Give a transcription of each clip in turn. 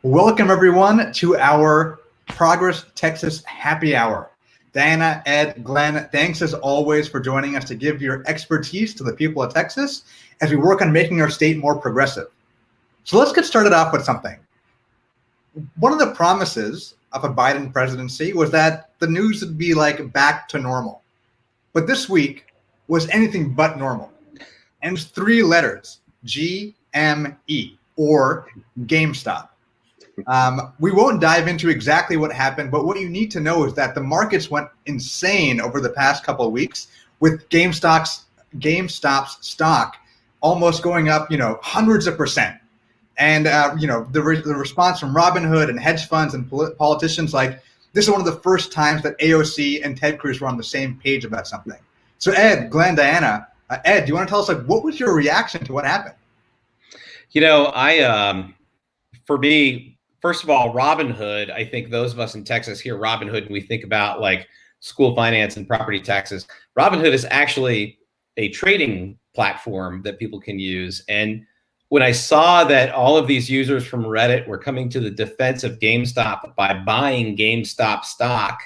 Welcome, everyone, to our Progress Texas Happy Hour. Diana, Ed, Glenn, thanks as always for joining us to give your expertise to the people of Texas as we work on making our state more progressive. So let's get started off with something. One of the promises of a Biden presidency was that the news would be like back to normal. But this week was anything but normal. And it's 3 letters, GME, or GameStop. We won't dive into exactly what happened, but what you need to know is that the markets went insane over the past couple of weeks, with GameStop's stock almost going up, hundreds of percent. And the response from Robinhood and hedge funds and politicians, like, this is one of the first times that AOC and Ted Cruz were on the same page about something. So Ed, Glenn, Diana, Ed, do you want to tell us, what was your reaction to what happened? For me, first of all, Robinhood, I think those of us in Texas hear Robinhood and we think about like school finance and property taxes. Robinhood is actually a trading platform that people can use. And when I saw that all of these users from Reddit were coming to the defense of GameStop by buying GameStop stock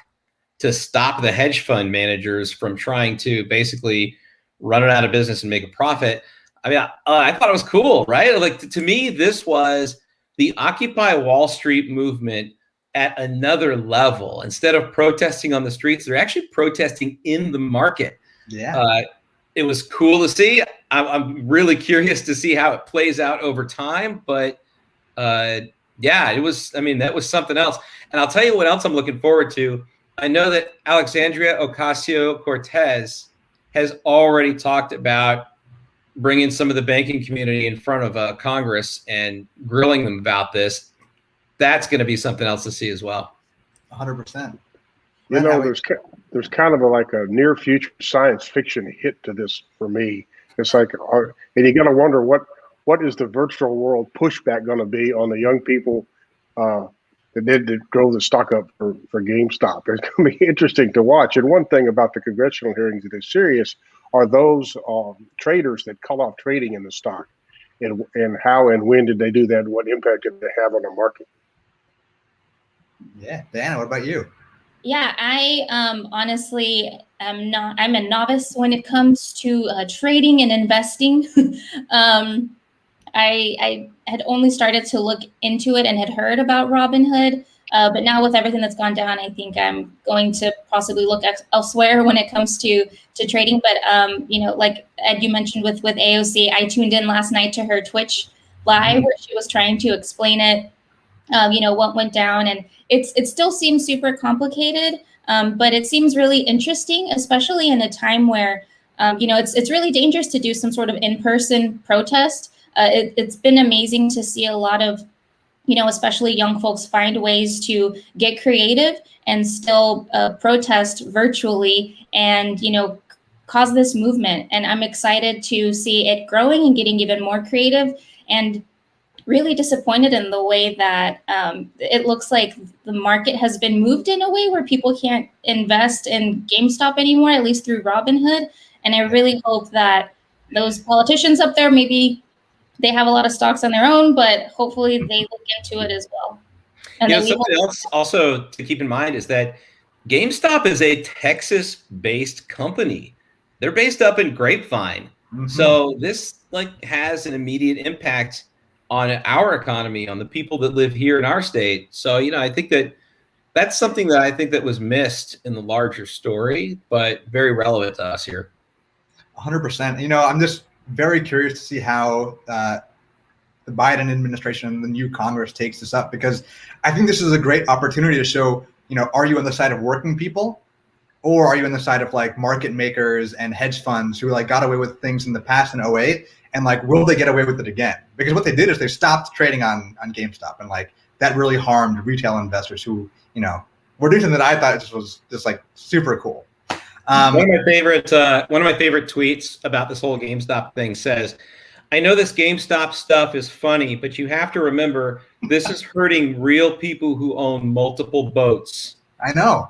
to stop the hedge fund managers from trying to basically run it out of business and make a profit, I thought it was cool, right? Like, to me, this was the Occupy Wall Street movement at another level. Instead of protesting on the streets, they're actually protesting in the market. Yeah. It was cool to see. I'm really curious to see how it plays out over time. But it was, that was something else. And I'll tell you what else I'm looking forward to. I know that Alexandria Ocasio-Cortez has already talked about bringing some of the banking community in front of Congress and grilling them about this. That's going to be something else to see as well. 100%. There's kind of like a near future science fiction hit to this for me. It's like, and you got to wonder what is the virtual world pushback going to be on the young people that drove the stock up for GameStop. It's going to be interesting to watch. And one thing about the congressional hearings that is serious are those traders that call off trading in the stock, and how and when did they do that, and what impact did they have on the market? Yeah, Diana, what about you? Yeah, I honestly I'm a novice when it comes to trading and investing. I had only started to look into it and had heard about Robinhood. But now with everything that's gone down, I think I'm going to possibly look elsewhere when it comes to trading. But, like Ed, you mentioned with AOC, I tuned in last night to her Twitch live where she was trying to explain it, what went down. And it still seems super complicated, but it seems really interesting, especially in a time where, it's really dangerous to do some sort of in-person protest. It's been amazing to see a lot of especially young folks find ways to get creative and still protest virtually and, cause this movement. And I'm excited to see it growing and getting even more creative, and really disappointed in the way that it looks like the market has been moved in a way where people can't invest in GameStop anymore, at least through Robinhood. And I really hope that those politicians up there, maybe they have a lot of stocks on their own, but hopefully they look into it as well. And something else also to keep in mind is that GameStop is a Texas-based company. They're based up in Grapevine. Mm-hmm. So this has an immediate impact on our economy, on the people that live here in our state. So, I think that's something that I think that was missed in the larger story, but very relevant to us here. 100%. I'm just very curious to see how the Biden administration and the new Congress takes this up, because I think this is a great opportunity to show, are you on the side of working people, or are you on the side of market makers and hedge funds who got away with things in the past in 2008, and will they get away with it again? Because what they did is they stopped trading on GameStop, and that really harmed retail investors who were doing something that I thought was just super cool. One of my favorite tweets about this whole GameStop thing says, "I know this GameStop stuff is funny, but you have to remember this is hurting real people who own multiple boats." I know.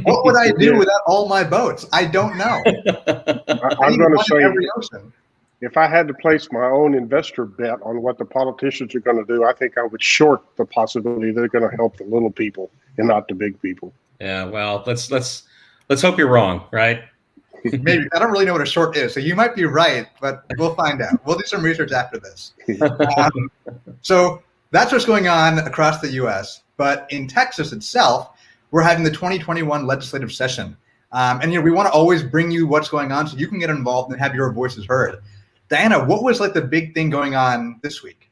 What would I do without all my boats? I don't know. I'm going to say every ocean. if I had to place my own investor bet on what the politicians are going to do, I think I would short the possibility they're going to help the little people and not the big people. Yeah, well, let's hope you're wrong, right? Maybe. I don't really know what a short is, so you might be right, but we'll find out. We'll do some research after this. So that's what's going on across the U.S. But in Texas itself, we're having the 2021 legislative session. And we want to always bring you what's going on so you can get involved and have your voices heard. Diana, what was like the big thing going on this week?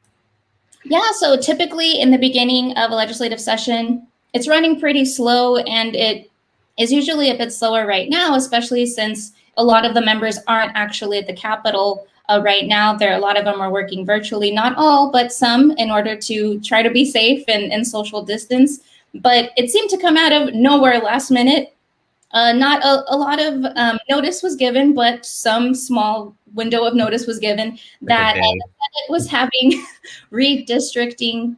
Yeah, so typically in the beginning of a legislative session, it's running pretty slow, and it is usually a bit slower right now, especially since a lot of the members aren't actually at the Capitol right now. A lot of them are working virtually, not all, but some, in order to try to be safe and social distance. But it seemed to come out of nowhere last minute. Not a lot of notice was given, but some small window of notice was given that the Senate was having redistricting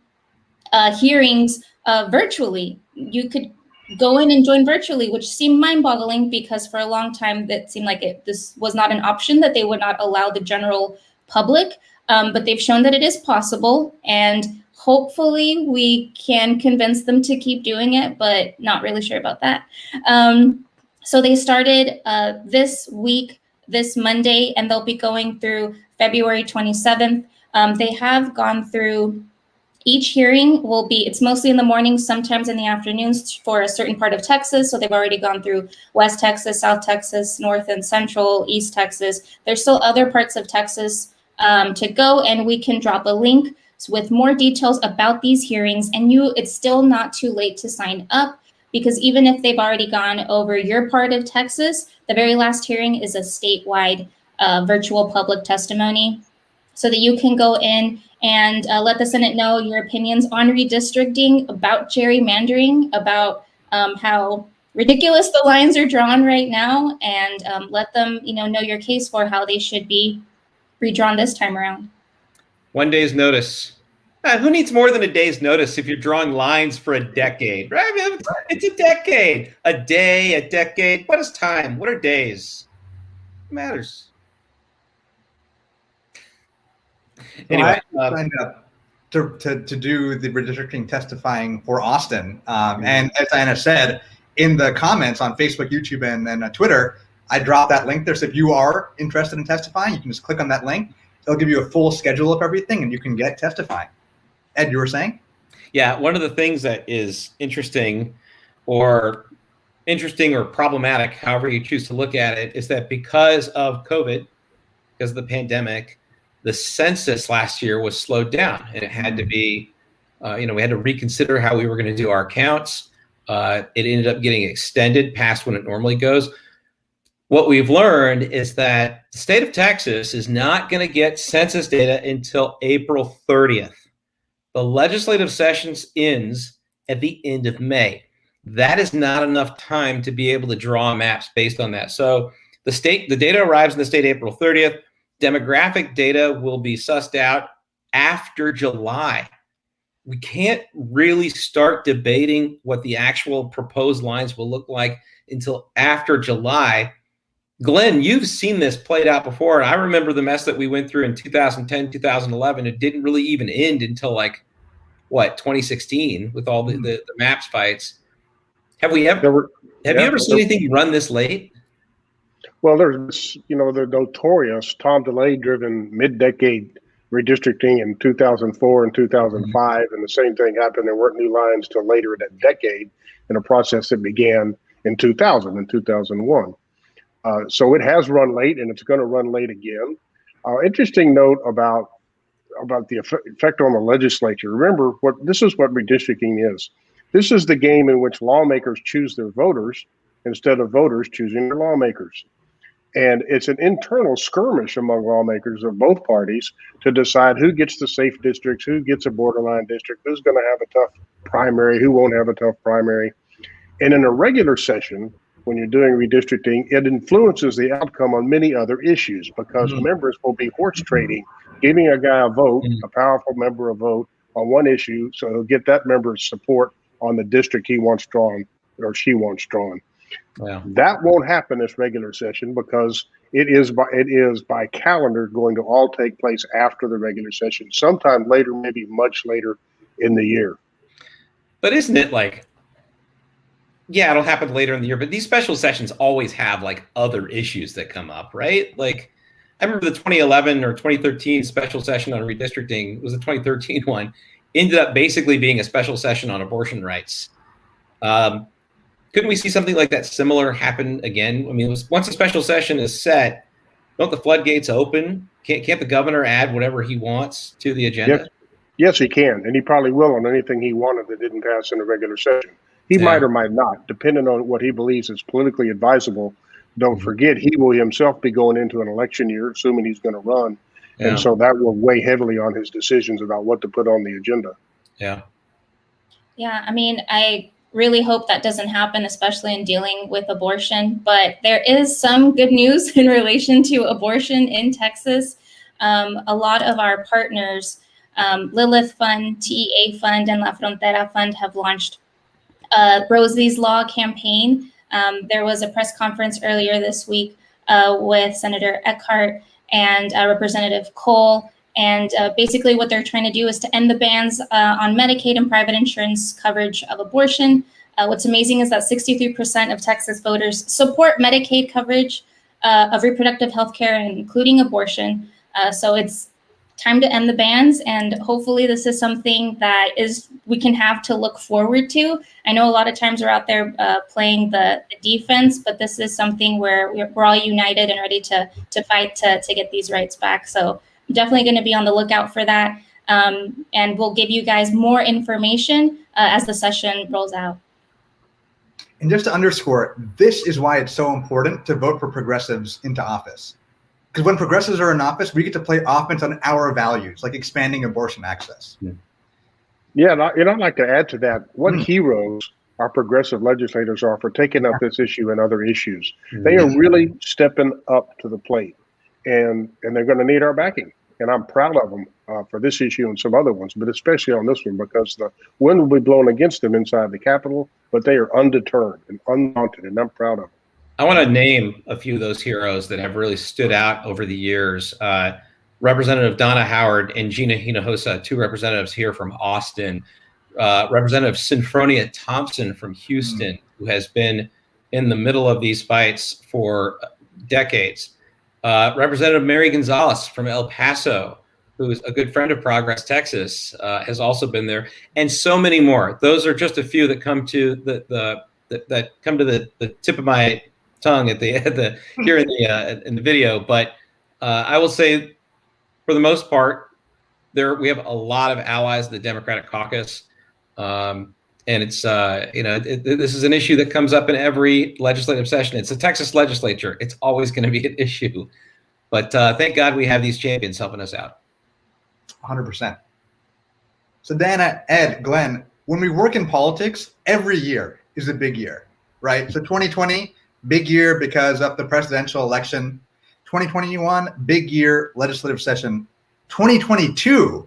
hearings virtually. You could go in and join virtually, which seemed mind-boggling because for a long time that seemed like this was not an option, that they would not allow the general public. But they've shown that it is possible, and hopefully we can convince them to keep doing it, but not really sure about that. So they started this week, this Monday, and they'll be going through February 27th. They have gone through, each hearing it's mostly in the mornings, sometimes in the afternoons for a certain part of Texas. So they've already gone through West Texas, South Texas, North and Central, East Texas. There's still other parts of Texas to go, and we can drop a link with more details about these hearings. And it's still not too late to sign up, because even if they've already gone over your part of Texas, the very last hearing is a statewide virtual public testimony, so that you can go in and let the Senate know your opinions on redistricting, about gerrymandering, about how ridiculous the lines are drawn right now, and let them know your case for how they should be redrawn this time around. 1 day's notice. Who needs more than a day's notice if you're drawing lines for a decade, right? I mean, it's a decade, a day, a decade. What is time? What are days? It matters. Anyway, I signed up to do the redistricting testifying for Austin. And as Diana said, in the comments on Facebook, YouTube, and Twitter, I dropped that link there. So if you are interested in testifying, you can just click on that link. It'll give you a full schedule of everything, and you can get testifying. Ed, you were saying? Yeah, one of the things that is interesting or problematic, however you choose to look at it, is that because of COVID, because of the pandemic, the census last year was slowed down, and it had to be, we had to reconsider how we were going to do our counts. It ended up getting extended past when it normally goes. What we've learned is that the state of Texas is not going to get census data until April 30th. The legislative session ends at the end of May. That is not enough time to be able to draw maps based on that. So the data arrives in the state April 30th. Demographic data will be sussed out after July. We can't really start debating what the actual proposed lines will look like until after July. Glenn, you've seen this played out before. And I remember the mess that we went through in 2010, 2011. It didn't really even end until 2016 with all the maps fights. Have you ever seen anything run this late? Well, there's, the notorious Tom DeLay-driven mid-decade redistricting in 2004 and 2005, and the same thing happened. There weren't new lines till later in that decade in a process that began in 2000 and 2001. So it has run late, and it's going to run late again. Interesting note about the effect on the legislature. Remember, this is what redistricting is. This is the game in which lawmakers choose their voters instead of voters choosing their lawmakers. And it's an internal skirmish among lawmakers of both parties to decide who gets the safe districts, who gets a borderline district, who's going to have a tough primary, who won't have a tough primary. And in a regular session, when you're doing redistricting, it influences the outcome on many other issues, because members will be horse trading, giving a guy a vote, a powerful member a vote on one issue, so he'll get that member's support on the district he wants drawn or she wants drawn. Yeah. That won't happen this regular session because it is by calendar going to all take place after the regular session, sometime later, maybe much later in the year. But isn't it like, yeah, it'll happen later in the year, but these special sessions always have like other issues that come up, right? Like I remember the 2011 or 2013 special session on redistricting, it was the 2013 one, ended up basically being a special session on abortion rights. Couldn't we see something like that similar happen again? I mean, once a special session is set, don't the floodgates open? Can't the governor add whatever he wants to the agenda? Yes, he can, and he probably will on anything he wanted that didn't pass in a regular session. He might or might not, depending on what he believes is politically advisable. Don't forget, he will himself be going into an election year, assuming he's going to run. Yeah. And so that will weigh heavily on his decisions about what to put on the agenda. Yeah. Yeah, I mean, I really hope that doesn't happen, especially in dealing with abortion. But there is some good news in relation to abortion in Texas. A lot of our partners, Lilith Fund, TEA Fund, and La Frontera Fund have launched Rosie's Law campaign. There was a press conference earlier this week with Senator Eckhart and Representative Cole. And basically what they're trying to do is to end the bans on Medicaid and private insurance coverage of abortion. What's amazing is that 63% of Texas voters support Medicaid coverage of reproductive health care, including abortion. So it's time to end the bans, and hopefully this is something that we can have to look forward to. I know a lot of times we're out there playing the defense, but this is something where we're all united and ready to fight to get these rights back. So I'm definitely going to be on the lookout for that, and we'll give you guys more information as the session rolls out. And just to underscore, this is why it's so important to vote for progressives into office. Because when progressives are in office, we get to play offense on our values, like expanding abortion access. Yeah, and I'd like to add to that, what heroes our progressive legislators are for taking up this issue and other issues. They are really stepping up to the plate, and they're going to need our backing. And I'm proud of them for this issue and some other ones, but especially on this one, because the wind will be blowing against them inside the Capitol, but they are undeterred and undaunted, and I'm proud of them. I want to name a few of those heroes that have really stood out over the years. Representative Donna Howard and Gina Hinojosa, two representatives here from Austin. Representative Sinfronia Thompson from Houston, who has been in the middle of these fights for decades. Representative Mary Gonzalez from El Paso, who is a good friend of Progress Texas, has also been there, and so many more. Those are just a few that come to the tip of my tongue at the here in the video. But I will say, for the most part, we have a lot of allies in the Democratic caucus, and it's this is an issue that comes up in every legislative session. It's the Texas legislature. It's always going to be an issue, but thank God we have these champions helping us out. 100%. So Diana, Ed, Glenn, when we work in politics, every year is a big year, right? So 2020, big year because of the presidential election. 2021, big year, legislative session. 2022,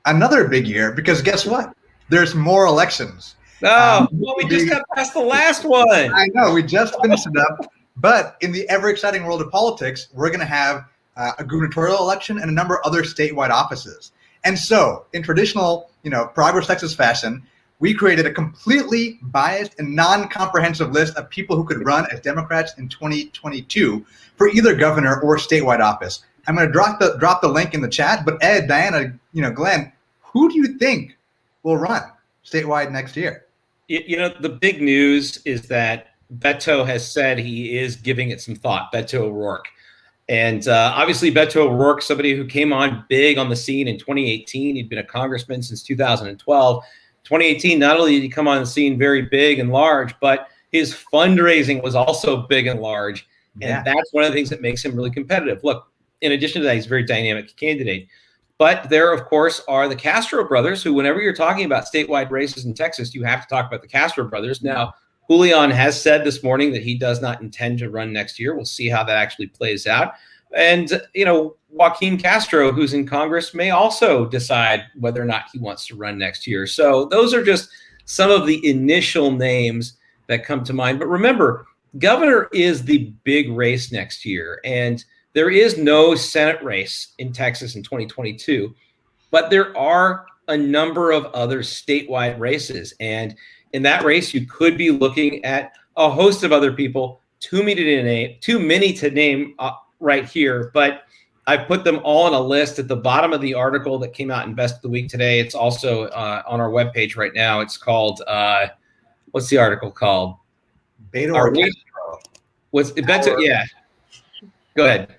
another big year, because guess what? There's more elections. Well, we just got past the last one. I know, we just finished it up. But in the ever-exciting world of politics, we're going to have a gubernatorial election and a number of other statewide offices. And so, in traditional, Progress Texas fashion, we created a completely biased and non-comprehensive list of people who could run as Democrats in 2022 for either governor or statewide office. I'm going to drop the link in the chat. But Ed, Diana, Glenn, who do you think will run statewide next year? The big news is that Beto has said he is giving it some thought. Beto O'Rourke. And obviously, Beto O'Rourke, somebody who came on big on the scene in 2018. He'd been a congressman since 2012. 2018, not only did he come on the scene very big and large, but his fundraising was also big and large. And that's one of the things that makes him really competitive. Look, in addition to that, he's a very dynamic candidate. But there, of course, are the Castro brothers, who, whenever you're talking about statewide races in Texas, you have to talk about the Castro brothers. Now, Julian has said this morning that he does not intend to run next year. We'll see how that actually plays out. And, Joaquin Castro, who's in Congress, may also decide whether or not he wants to run next year. So those are just some of the initial names that come to mind. But remember, governor is the big race next year, and there is no Senate race in Texas in 2022, but there are a number of other statewide races. And in that race, you could be looking at a host of other people, too many to name right here, but I've put them all on a list at the bottom of the article that came out in Best of the Week today. It's also on our webpage right now. It's called, what's the article called? Beto or Castro? Yeah. Go ahead.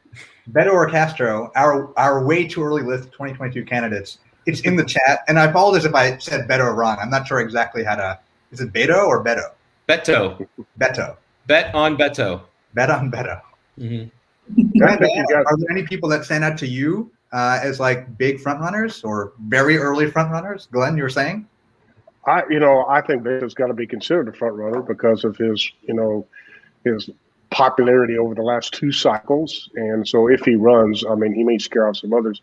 Beto or Castro, our way too early list of 2022 candidates. It's in the chat, and I apologize if I said Beto wrong. I'm not sure exactly how to. Is it Beto or Beto? Beto. Beto. Bet on Beto. Bet on Beto. Mm-hmm. Are there any people that stand out to you as like big front runners or very early front runners? Glenn, you were saying? I think Beto's got to be considered a front runner because of his popularity over the last 2 cycles. And so if he runs, I mean, he may scare off some others.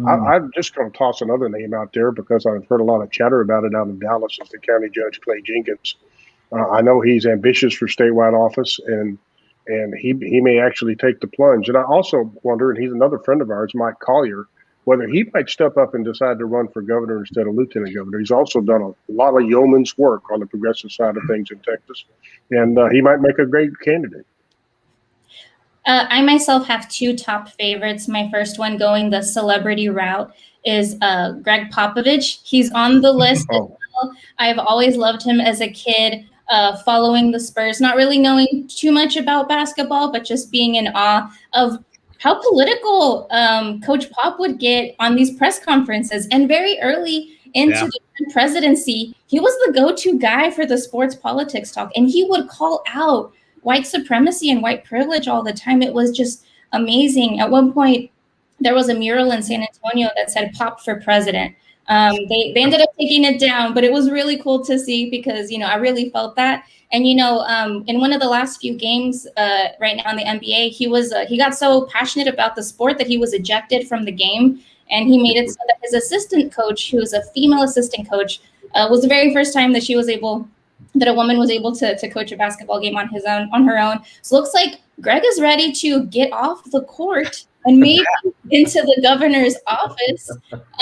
I'm just going to toss another name out there because I've heard a lot of chatter about it out in Dallas. Is the county judge, Clay Jenkins. I know he's ambitious for statewide office, and he may actually take the plunge. And I also wonder, and he's another friend of ours, Mike Collier, whether he might step up and decide to run for governor instead of lieutenant governor. He's also done a lot of yeoman's work on the progressive side of things in Texas, and he might make a great candidate. I myself have 2 top favorites. My first one going the celebrity route is Greg Popovich. He's on the list as well. I've always loved him as a kid, following the Spurs, not really knowing too much about basketball, but just being in awe of how political Coach Pop would get on these press conferences. And very early into the presidency, he was the go-to guy for the sports politics talk, and he would call out white supremacy and white privilege all the time. It was just amazing. At one point, there was a mural in San Antonio that said "Pop for President." They ended up taking it down, but it was really cool to see because, I really felt that. And, in one of the last few games right now in the NBA, he got so passionate about the sport that he was ejected from the game. And he made it so that his assistant coach, who was a female assistant coach, was the very first time that a woman was able to coach a basketball game on her own. So it looks like Greg is ready to get off the court and maybe into the governor's office.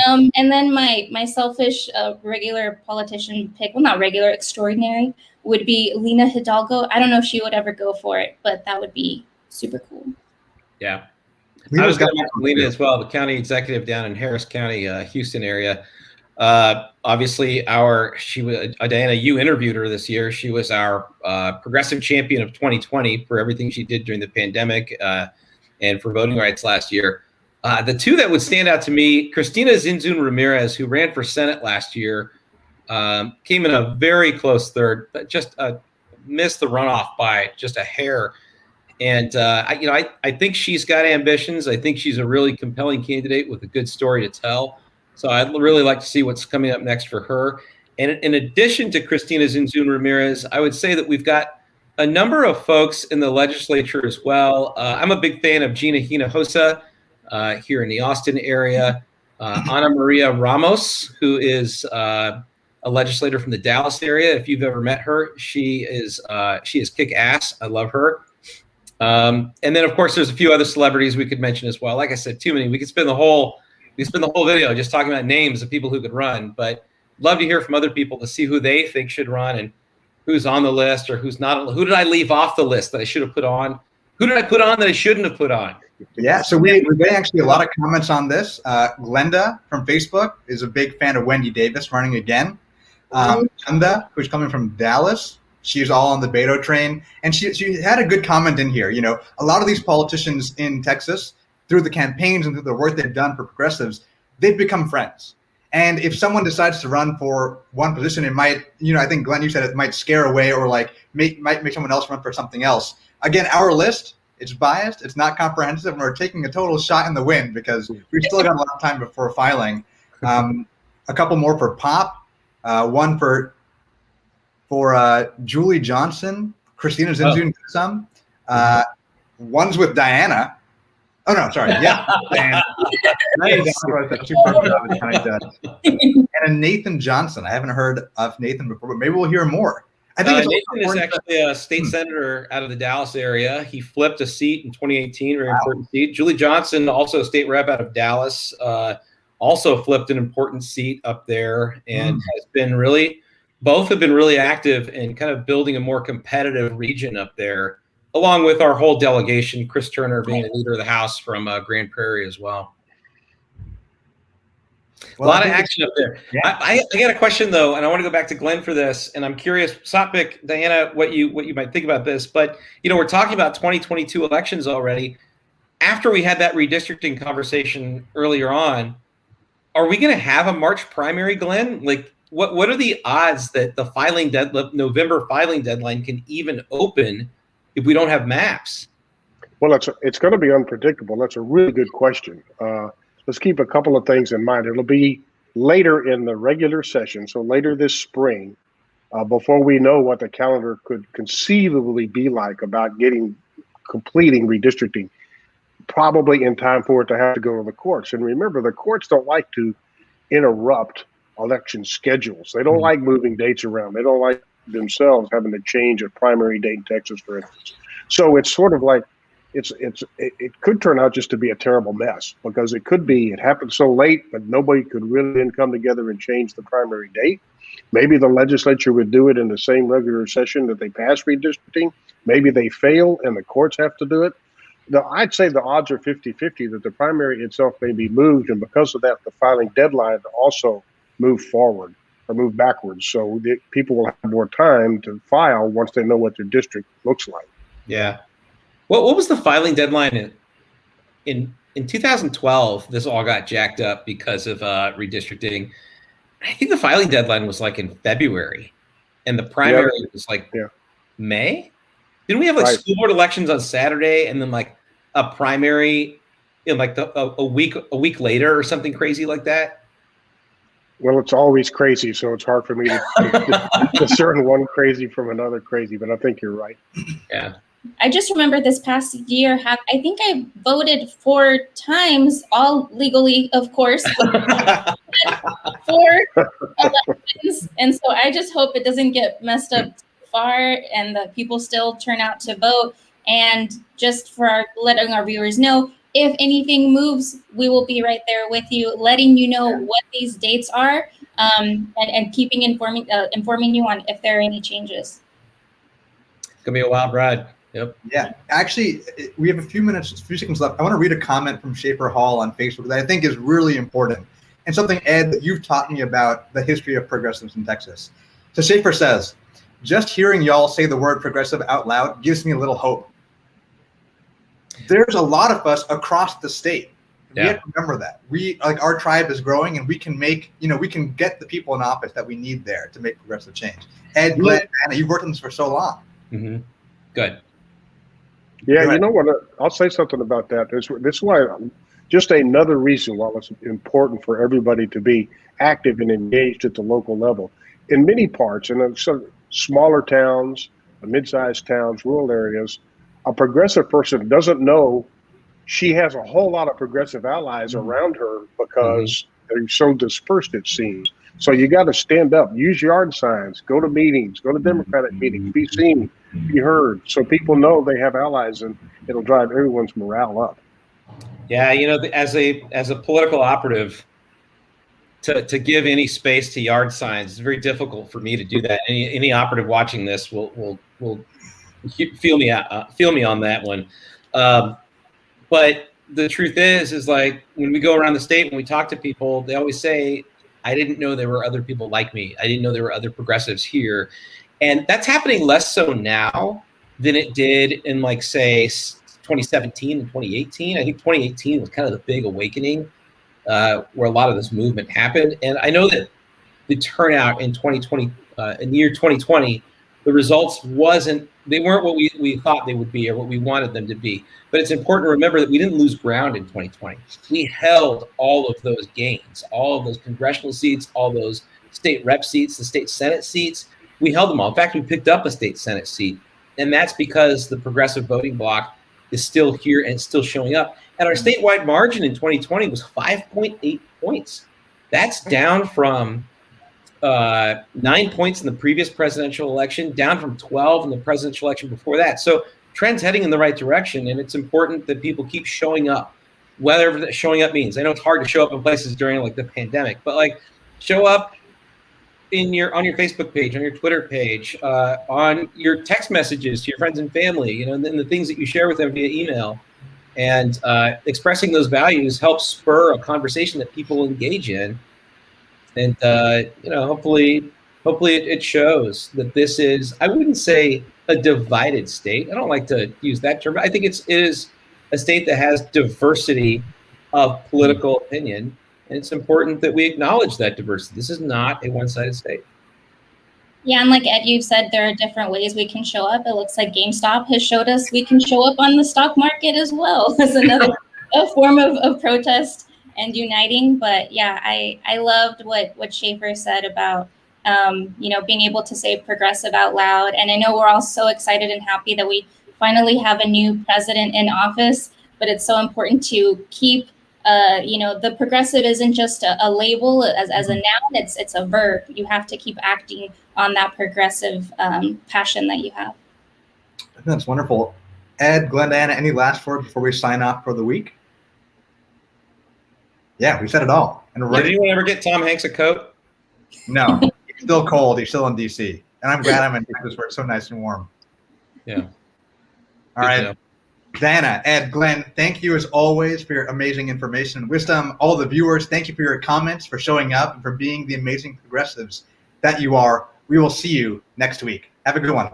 And then my selfish regular politician pick, well, not regular, extraordinary, would be Lena Hidalgo. I don't know if she would ever go for it, but that would be super cool. Yeah. I was going to mention Lena as well, the county executive down in Harris County, Houston area. Obviously, Diana, you interviewed her this year. She was our progressive champion of 2020 for everything she did during the pandemic and for voting rights last year. The 2 that would stand out to me, Cristina Zinzun Ramirez, who ran for Senate last year, came in a very close third, but just missed the runoff by just a hair. And I think she's got ambitions. I think she's a really compelling candidate with a good story to tell. So I'd really like to see what's coming up next for her. And in addition to Cristina Zinzun Ramirez, I would say that we've got a number of folks in the legislature as well. I'm a big fan of Gina Hinojosa here in the Austin area. Ana Maria Ramos, who is a legislator from the Dallas area. If you've ever met her, she is kick ass. I love her. And then, of course, there's a few other celebrities we could mention as well. Like I said, too many. We could spend the whole video just talking about names of people who could run, but love to hear from other people to see who they think should run and who's on the list or who's not. Who did I leave off the list that I should have put on? Who did I put on that I shouldn't have put on? Yeah, so we're getting actually a lot of comments on this. Glenda from Facebook is a big fan of Wendy Davis running again. Chanda, who's coming from Dallas, she's all on the Beto train. And she had a good comment in here. A lot of these politicians in Texas, through the campaigns and through the work they've done for progressives, they've become friends. And if someone decides to run for one position, it might, I think Glenn, you said it might scare away or might make someone else run for something else. Again, our list, it's biased, it's not comprehensive, and we're taking a total shot in the wind because we've still got a lot of time before filing. A couple more for Pop, one for Julie Johnson, Christina Zinzun, some. One's with Diana. Oh, no, sorry. Yeah. Nice. And a Nathan Johnson. I haven't heard of Nathan before, but maybe we'll hear more. I think Nathan is actually a state senator out of the Dallas area. He flipped a seat in 2018, very important seat. Julie Johnson, also a state rep out of Dallas, also flipped an important seat up there, and has been both have been really active in kind of building a more competitive region up there, along with our whole delegation, Chris Turner being a leader of the House from Grand Prairie as well. A lot of action up there. Yeah. I got a question though, and I want to go back to Glenn for this. And I'm curious, Sopik, Diana, what you might think about this. But we're talking about 2022 elections already. After we had that redistricting conversation earlier on, are we going to have a March primary, Glenn? Like, what are the odds that the November filing deadline can even open if we don't have maps? Well, it's going to be unpredictable. That's a really good question. Let's keep a couple of things in mind. It'll be later in the regular session, so later this spring, before we know what the calendar could conceivably be like about completing redistricting, probably in time for it to have to go to the courts. And remember, the courts don't like to interrupt election schedules. They don't like moving dates around. They don't like themselves having to change a primary date in Texas, for instance. So it's sort of like, it could turn out just to be a terrible mess, because it happened so late, but nobody could really then come together and change the primary date. Maybe the legislature would do it in the same regular session that they pass redistricting. Maybe they fail and the courts have to do it. I'd say the odds are 50-50 that the primary itself may be moved, and because of that, the filing deadline also move forward or move backwards. So people will have more time to file once they know what their district looks like. Yeah. What was the filing deadline in 2012? This all got jacked up because of redistricting. I think the filing deadline was like in February, and the primary was like May. Didn't we have school board elections on Saturday, and then like a primary in like a week later or something crazy like that? Well, it's always crazy, so it's hard for me to discern one crazy from another crazy. But I think you're right. Yeah. I just remember this past year, I think I voted 4 times, all legally, of course, for elections. And so I just hope it doesn't get messed up too far and that people still turn out to vote. And just for letting our viewers know, if anything moves, we will be right there with you, letting you know what these dates are, and informing you on if there are any changes. It's going to be a wild ride. Yep. Yeah. Actually, we have a few seconds left. I want to read a comment from Schaefer Hall on Facebook that I think is really important, and something, Ed, that you've taught me about the history of progressives in Texas. So Schaefer says, just hearing y'all say the word progressive out loud gives me a little hope. There's a lot of us across the state. We have to remember that. Our tribe is growing, and we can we can get the people in office that we need there to make progressive change. Ed, Glenn, Anna, you've worked on this for so long. Mm-hmm. Good. Yeah, you know what? I'll say something about that. This is why, just another reason why it's important for everybody to be active and engaged at the local level. In many parts, in some smaller towns, mid-sized towns, rural areas, a progressive person doesn't know she has a whole lot of progressive allies around her because they're so dispersed, it seems. So you got to stand up, use yard signs, go to meetings, go to Democratic meetings, be seen, be heard, so people know they have allies, and it'll drive everyone's morale up. Yeah, as a political operative, to give any space to yard signs, it's very difficult for me to do that. Any operative watching this will feel me on that one. But the truth is like when we go around the state, when we talk to people, they always say, I didn't know there were other people like me. I didn't know there were other progressives here. And that's happening less so now than it did in, like, say, 2017 and 2018. I think 2018 was kind of the big awakening where a lot of this movement happened. And I know that the turnout in 2020, in the year 2020, the results they weren't what we thought they would be or what we wanted them to be. But it's important to remember that we didn't lose ground in 2020. We held all of those gains, all of those congressional seats, all those state rep seats, the state Senate seats. We held them all. In fact, we picked up a state Senate seat. And that's because the progressive voting bloc is still here and still showing up. And our statewide margin in 2020 was 5.8 points. That's down from 9 points in the previous presidential election, down from 12 in the presidential election before that. So trend's heading in the right direction, and it's important that people keep showing up, whatever that showing up means. I know it's hard to show up in places during like the pandemic, but like show up on your Facebook page, on your Twitter page, on your text messages to your friends and family, and then the things that you share with them via email. And expressing those values helps spur a conversation that people engage in. And, hopefully it shows that this is, I wouldn't say a divided state. I don't like to use that term. I think it is a state that has diversity of political opinion. And it's important that we acknowledge that diversity. This is not a one-sided state. Yeah, and like Ed, you said, there are different ways we can show up. It looks like GameStop has showed us we can show up on the stock market as well as another a form of protest and uniting. But yeah, I loved what Schaefer said about being able to say progressive out loud. And I know we're all so excited and happy that we finally have a new president in office, but it's so important to keep the progressive isn't just a label as a noun, it's a verb. You have to keep acting on that progressive passion that you have. I think that's wonderful. Ed, Glendana, any last words before we sign off for the week? Yeah, we said it all. And did anyone ever get Tom Hanks a coat? No, he's still cold. He's still in DC. And I'm glad I'm in Texas where it's so nice and warm. Yeah. All right. Dana, Ed, Glenn, thank you as always for your amazing information and wisdom. All the viewers, thank you for your comments, for showing up, and for being the amazing progressives that you are. We will see you next week. Have a good one.